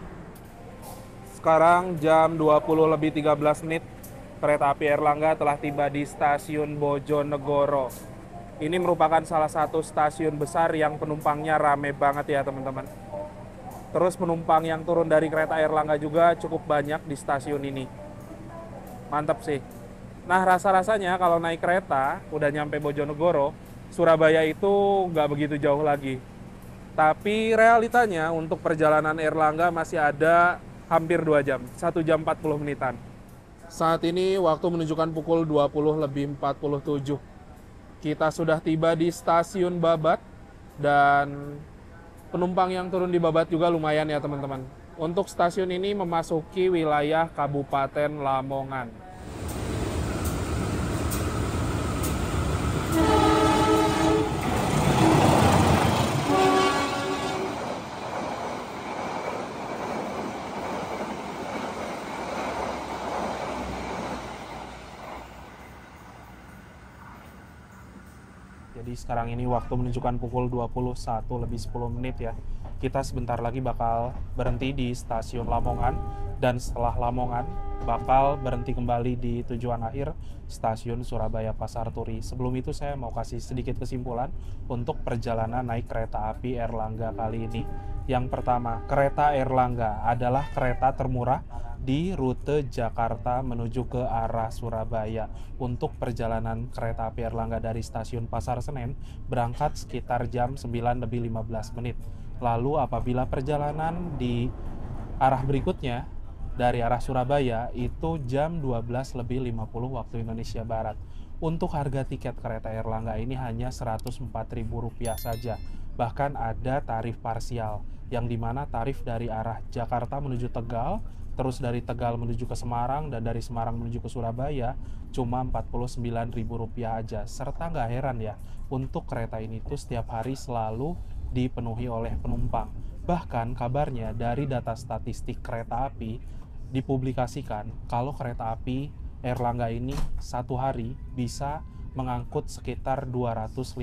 Sekarang jam 20 lebih 13 menit. Kereta api Airlangga telah tiba di stasiun Bojonegoro. Ini merupakan salah satu stasiun besar yang penumpangnya rame banget ya teman-teman. Terus penumpang yang turun dari kereta Airlangga juga cukup banyak di stasiun ini. Mantap sih. Nah rasa-rasanya kalau naik kereta udah nyampe Bojonegoro, Surabaya itu nggak begitu jauh lagi. Tapi realitanya untuk perjalanan Airlangga masih ada hampir 2 jam, 1 jam 40 menitan. Saat ini waktu menunjukkan pukul 20 lebih 47. Kita sudah tiba di stasiun Babat dan penumpang yang turun di Babat juga lumayan ya teman-teman. Untuk stasiun ini memasuki wilayah Kabupaten Lamongan. Jadi sekarang ini waktu menunjukkan pukul 21 lebih 10 menit ya. Kita sebentar lagi bakal berhenti di stasiun Lamongan. Dan setelah Lamongan bakal berhenti kembali di tujuan akhir stasiun Surabaya Pasar Turi. Sebelum itu saya mau kasih sedikit kesimpulan untuk perjalanan naik kereta api Airlangga kali ini. Yang pertama, kereta Airlangga adalah kereta termurah di rute Jakarta menuju ke arah Surabaya. Untuk perjalanan kereta api Airlangga dari stasiun Pasar Senen berangkat sekitar jam 9 lebih 15 menit. Lalu apabila perjalanan di arah berikutnya dari arah Surabaya itu jam 12 lebih 50 waktu Indonesia Barat. Untuk harga tiket kereta Airlangga ini hanya Rp104.000 saja. Bahkan ada tarif parsial yang dimana tarif dari arah Jakarta menuju Tegal, terus dari Tegal menuju ke Semarang, dan dari Semarang menuju ke Surabaya cuma Rp49.000 aja. Serta nggak heran ya, untuk kereta ini tuh setiap hari selalu dipenuhi oleh penumpang. Bahkan kabarnya dari data statistik kereta api dipublikasikan kalau kereta api Airlangga ini satu hari bisa mengangkut sekitar 250%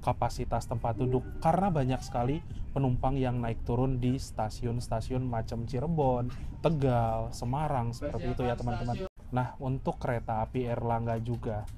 kapasitas tempat duduk karena banyak sekali penumpang yang naik turun di stasiun-stasiun macam Cirebon, Tegal, Semarang, seperti itu ya teman-teman. Nah, untuk kereta api Airlangga juga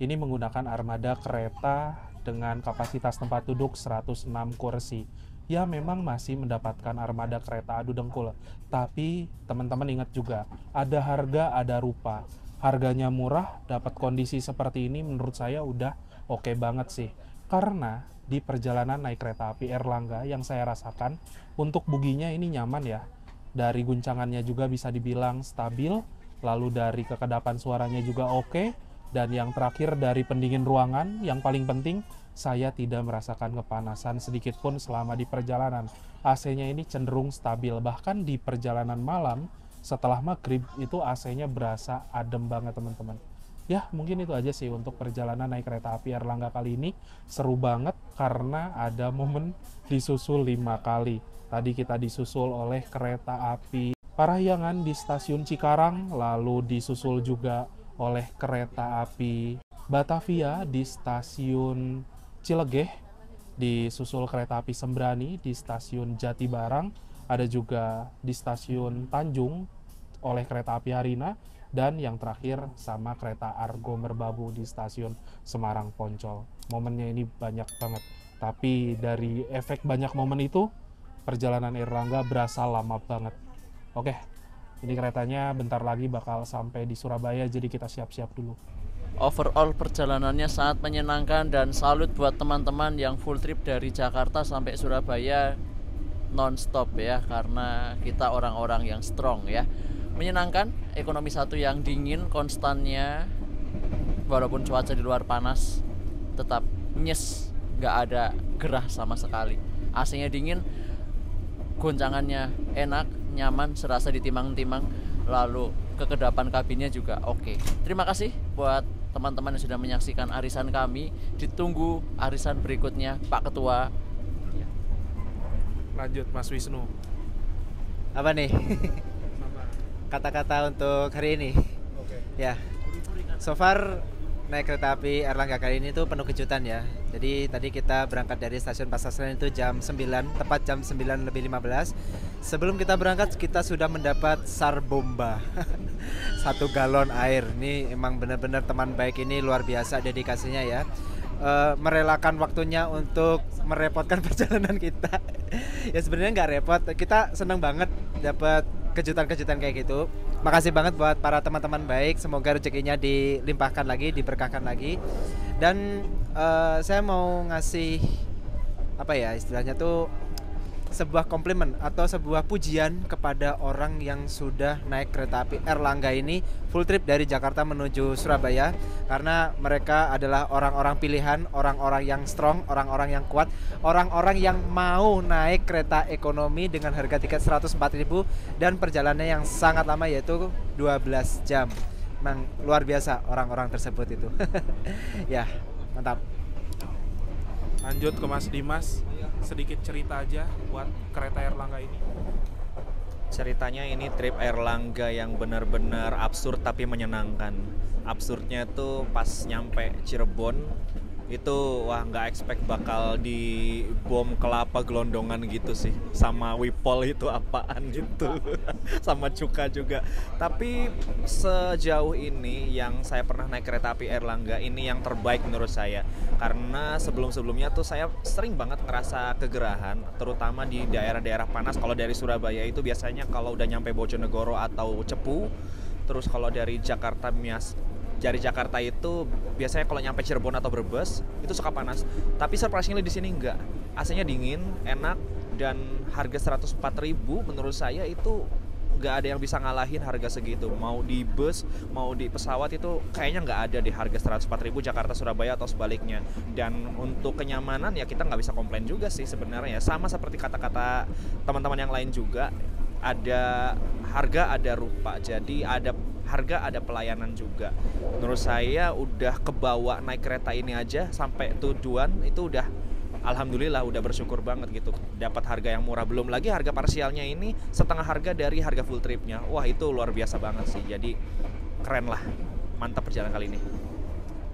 ini menggunakan armada kereta dengan kapasitas tempat duduk 106 kursi. Ya memang masih mendapatkan armada kereta adu dengkul, tapi teman-teman ingat juga ada harga ada rupa. harganya murah, dapat kondisi seperti ini menurut saya udah oke banget sih. Karena di perjalanan naik kereta api Airlangga yang saya rasakan, untuk buginya ini nyaman ya. Dari guncangannya juga bisa dibilang stabil, lalu dari kekedapan suaranya juga oke, dan yang terakhir dari pendingin ruangan, yang paling penting saya tidak merasakan kepanasan sedikit pun selama di perjalanan. AC-nya ini cenderung stabil, bahkan di perjalanan malam setelah maghrib itu AC-nya berasa adem banget teman-teman. Ya mungkin itu aja sih untuk perjalanan naik kereta api Airlangga kali ini. Seru banget karena ada momen disusul 5 kali. Tadi kita disusul oleh kereta api Parahyangan di stasiun Cikarang, lalu disusul juga oleh kereta api Batavia di stasiun Cilegeh, disusul kereta api Sembrani di stasiun Jatibarang, ada juga di stasiun Tanjung oleh kereta api Harina, dan yang terakhir sama kereta Argo Merbabu di stasiun Semarang Poncol. Momennya ini banyak banget, tapi dari efek banyak momen itu, perjalanan Airlangga berasa lama banget. Oke, ini keretanya bentar lagi bakal sampai di Surabaya, jadi kita siap-siap dulu. Overall perjalanannya sangat menyenangkan dan salut buat teman-teman yang full trip dari Jakarta sampai Surabaya non-stop ya, karena kita orang-orang yang strong ya. Menyenangkan, ekonomi satu yang dingin konstannya, walaupun cuaca di luar panas tetap nyes, nggak ada gerah sama sekali. AC-nya dingin, goncangannya enak, nyaman, serasa ditimang-timang, lalu kekedapan kabinnya juga oke. Terima kasih buat teman-teman yang sudah menyaksikan arisan kami. Ditunggu arisan berikutnya, Pak Ketua. Lanjut Mas Wisnu. Apa nih? Kata-kata untuk hari ini. Ya. So far naik kereta api Airlangga kali ini tuh penuh kejutan ya. Jadi tadi kita berangkat dari stasiun Pasar Senen itu jam 9, tepat jam 9:15. Sebelum kita berangkat kita sudah mendapat sarbomba. 1 galon air. Ini emang benar-benar teman baik ini luar biasa dedikasinya ya. Merelakan waktunya untuk merepotkan perjalanan kita. Ya sebenarnya nggak repot, kita senang banget dapat kejutan-kejutan kayak gitu. Makasih banget buat para teman-teman baik, semoga rezekinya dilimpahkan lagi, diberkahkan lagi. Dan saya mau ngasih apa ya istilahnya tuh, sebuah komplimen atau sebuah pujian kepada orang yang sudah naik kereta api Airlangga ini full trip dari Jakarta menuju Surabaya, karena mereka adalah orang-orang pilihan, orang-orang yang strong, orang-orang yang kuat, orang-orang yang mau naik kereta ekonomi dengan harga tiket 104.000 dan perjalanannya yang sangat lama yaitu 12 jam. Memang luar biasa orang-orang tersebut itu. Ya, mantap. Lanjut ke Mas Dimas, sedikit cerita aja buat kereta Airlangga ini. Ceritanya ini trip Airlangga yang benar-benar absurd tapi menyenangkan. Absurdnya tuh pas nyampe Cirebon itu wah nggak expect bakal di bom kelapa gelondongan gitu sih, sama Wipol itu apaan gitu. Sama Cuka juga. Tapi sejauh ini yang saya pernah naik kereta api Airlangga ini yang terbaik menurut saya, karena sebelum-sebelumnya tuh saya sering banget ngerasa kegerahan, terutama di daerah-daerah panas. Kalau dari Surabaya itu biasanya kalau udah nyampe Bojonegoro atau Cepu, terus kalau dari Jakarta itu biasanya kalau nyampe Cirebon atau Brebes itu suka panas. Tapi surprisingly di sini enggak. AC-nya dingin, enak, dan harga 104.000 menurut saya itu nggak ada yang bisa ngalahin harga segitu. Mau di bus, mau di pesawat itu kayaknya nggak ada di harga 104.000 Jakarta Surabaya atau sebaliknya. Dan untuk kenyamanan ya kita nggak bisa komplain juga sih sebenarnya. Sama seperti kata-kata teman-teman yang lain juga, ada harga ada rupa. Jadi ada harga ada pelayanan juga. Menurut saya udah kebawa naik kereta ini aja sampai tujuan itu udah alhamdulillah, udah bersyukur banget gitu. Dapat harga yang murah, belum lagi harga parsialnya ini setengah harga dari harga full tripnya. Wah itu luar biasa banget sih. Jadi keren lah, mantap perjalanan kali ini.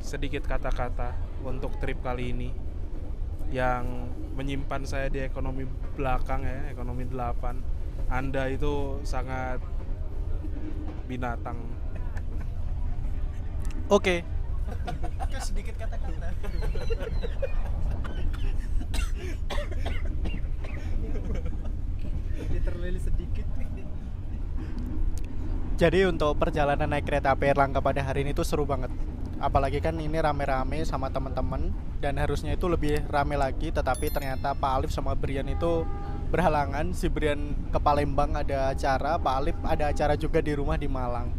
Sedikit kata-kata untuk trip kali ini yang menyimpan saya di ekonomi belakang ya, ekonomi 8. Anda itu sangat binatang. Oke. Sedikit kata-kata. Terleli sedikit. Jadi untuk perjalanan naik kereta api Airlangga pada hari ini tuh seru banget. Apalagi kan ini rame-rame sama teman-teman dan harusnya itu lebih rame lagi, tetapi ternyata Pak Alif sama Brian itu berhalangan. Si Brian ke Palembang ada acara, Pak Alif ada acara juga di rumah di Malang.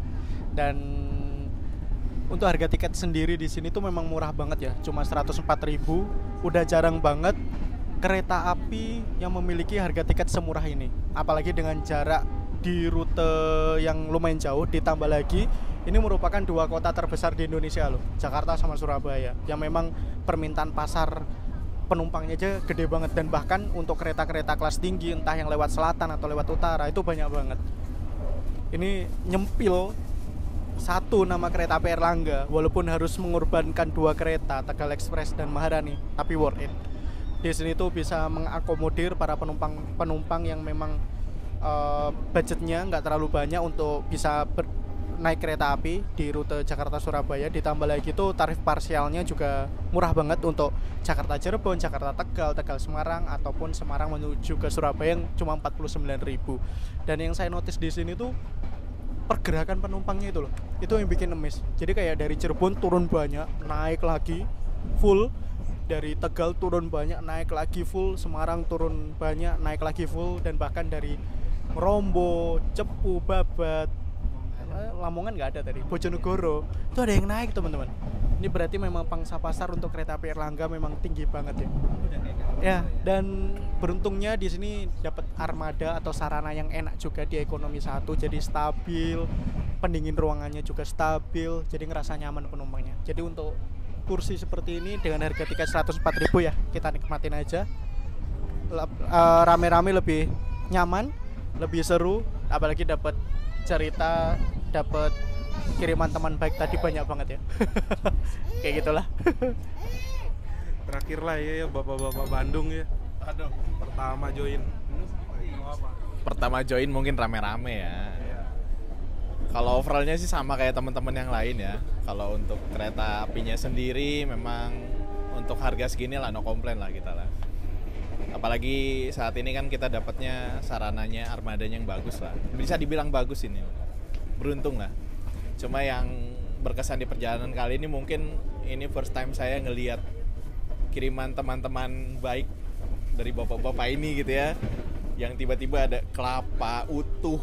Dan untuk harga tiket sendiri di sini tuh memang murah banget ya, cuma 104.000. Udah jarang banget kereta api yang memiliki harga tiket semurah ini. Apalagi dengan jarak di rute yang lumayan jauh, ditambah lagi ini merupakan dua kota terbesar di Indonesia loh, Jakarta sama Surabaya, yang memang permintaan pasar penumpangnya aja gede banget. Dan bahkan untuk kereta-kereta kelas tinggi, entah yang lewat selatan atau lewat utara, itu banyak banget. Ini nyempil satu nama kereta api Airlangga, walaupun harus mengorbankan dua kereta, Tegal Express dan Maharani, tapi worth it. Di sini tuh bisa mengakomodir para penumpang yang memang budgetnya nggak terlalu banyak untuk bisa naik kereta api di rute Jakarta Surabaya. Ditambah lagi tuh tarif parsialnya juga murah banget untuk Jakarta Cirebon, Jakarta Tegal, Tegal Semarang, ataupun Semarang menuju ke Surabaya yang cuma 49.000. Dan yang saya notice di sini tuh pergerakan penumpangnya itu loh, itu yang bikin emis. Jadi kayak dari Cirebon turun banyak, naik lagi full, dari Tegal turun banyak, naik lagi full, Semarang turun banyak, naik lagi full, dan bahkan dari Rombo, Cepu, Babat, Lamongan nggak ada tadi, Bojonegoro itu ada yang naik teman-teman. Ini berarti memang pangsa pasar untuk kereta api Airlangga memang tinggi banget ya. Ya, dan beruntungnya di sini dapat armada atau sarana yang enak juga di ekonomi 1, jadi stabil, pendingin ruangannya juga stabil, jadi ngerasa nyaman penumpangnya. Jadi untuk kursi seperti ini dengan harga tiket 104.000 ya, kita nikmatin aja. Rame-rame lebih nyaman, lebih seru, apalagi dapat cerita, dapat kiriman teman baik tadi banyak banget ya. Kayak gitulah. Terakhir lah ya bapak-bapak Bandung ya. Aduh, Pertama join mungkin rame-rame ya. Kalau overallnya sih sama kayak teman-teman yang lain ya. Kalau untuk kereta apinya sendiri memang untuk harga segini lah no komplain lah kita lah. Apalagi saat ini kan kita dapatnya sarananya, armadanya yang bagus lah. Bisa dibilang bagus ini. Beruntung lah. Cuma yang berkesan di perjalanan kali ini mungkin ini first time saya ngelihat kiriman teman-teman baik dari bapak-bapak ini gitu ya. Yang tiba-tiba ada kelapa utuh,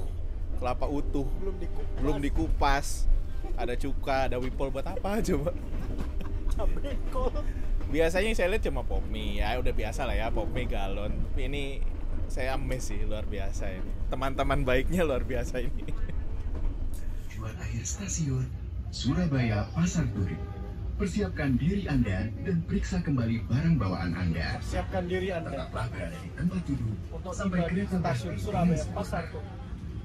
belum dikupas. Ada cuka, ada wipol, buat apa coba? Cabai kol. Biasanya saya lihat cuma pop mie, ya udah biasa lah ya, pop mie galon. Tapi ini saya amazed sih, luar biasa ini. Teman-teman baiknya luar biasa ini. Tujuan akhir stasiun Surabaya Pasar Turi. Persiapkan diri Anda dan periksa kembali barang bawaan Anda. Siapkan diri Anda Tetaplah berada di tempat duduk untuk sampai tiba di kereta stasiun Surabaya Pasar Turi.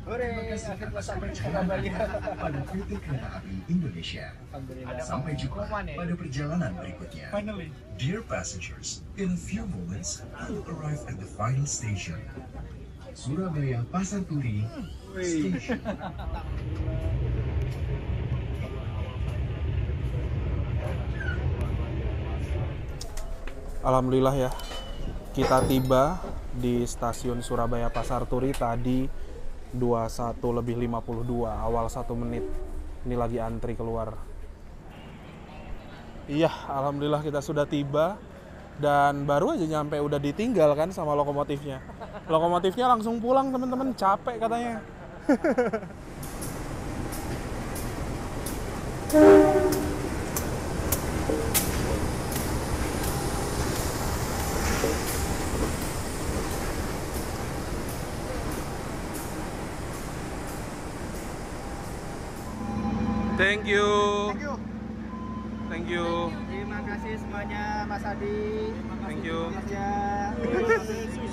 Terima kasih atas sampai Surabaya pada PT Kereta Api Indonesia. Sampai jumpa pada perjalanan berikutnya. Dear passengers, in a few moments you will arrive at the final station, Surabaya Pasar Turi Station. Alhamdulillah ya, kita tiba di stasiun Surabaya Pasar Turi tadi 21:52, awal 1 menit. Ini lagi antri keluar. Iya, alhamdulillah kita sudah tiba. Dan baru aja nyampe udah ditinggal kan sama lokomotifnya. Lokomotifnya langsung pulang teman-teman, capek katanya. Thank you. Terima kasih semuanya, Mas Adi. Thank you.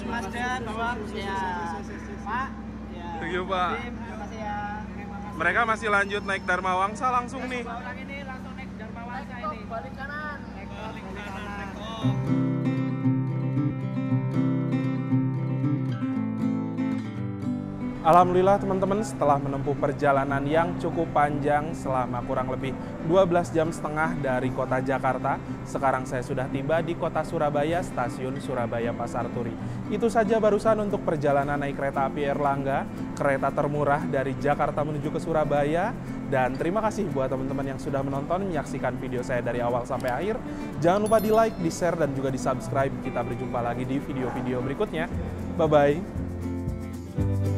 Mas Dan, Bapak. Ya. Pak. Ya. Thank you, Pak. Terima kasih ya. Mereka masih lanjut naik Dharma Wangsa langsung nih. Orang ini langsung naik Dharma Wangsa ini. Balik kanan. Balik kanan. Alhamdulillah teman-teman, setelah menempuh perjalanan yang cukup panjang selama kurang lebih 12 jam setengah dari kota Jakarta, sekarang saya sudah tiba di kota Surabaya, stasiun Surabaya Pasar Turi. Itu saja barusan untuk perjalanan naik kereta api Airlangga, kereta termurah dari Jakarta menuju ke Surabaya. Dan terima kasih buat teman-teman yang sudah menonton, menyaksikan video saya dari awal sampai akhir. Jangan lupa di like, di share, dan juga di subscribe. Kita berjumpa lagi di video-video berikutnya. Bye-bye.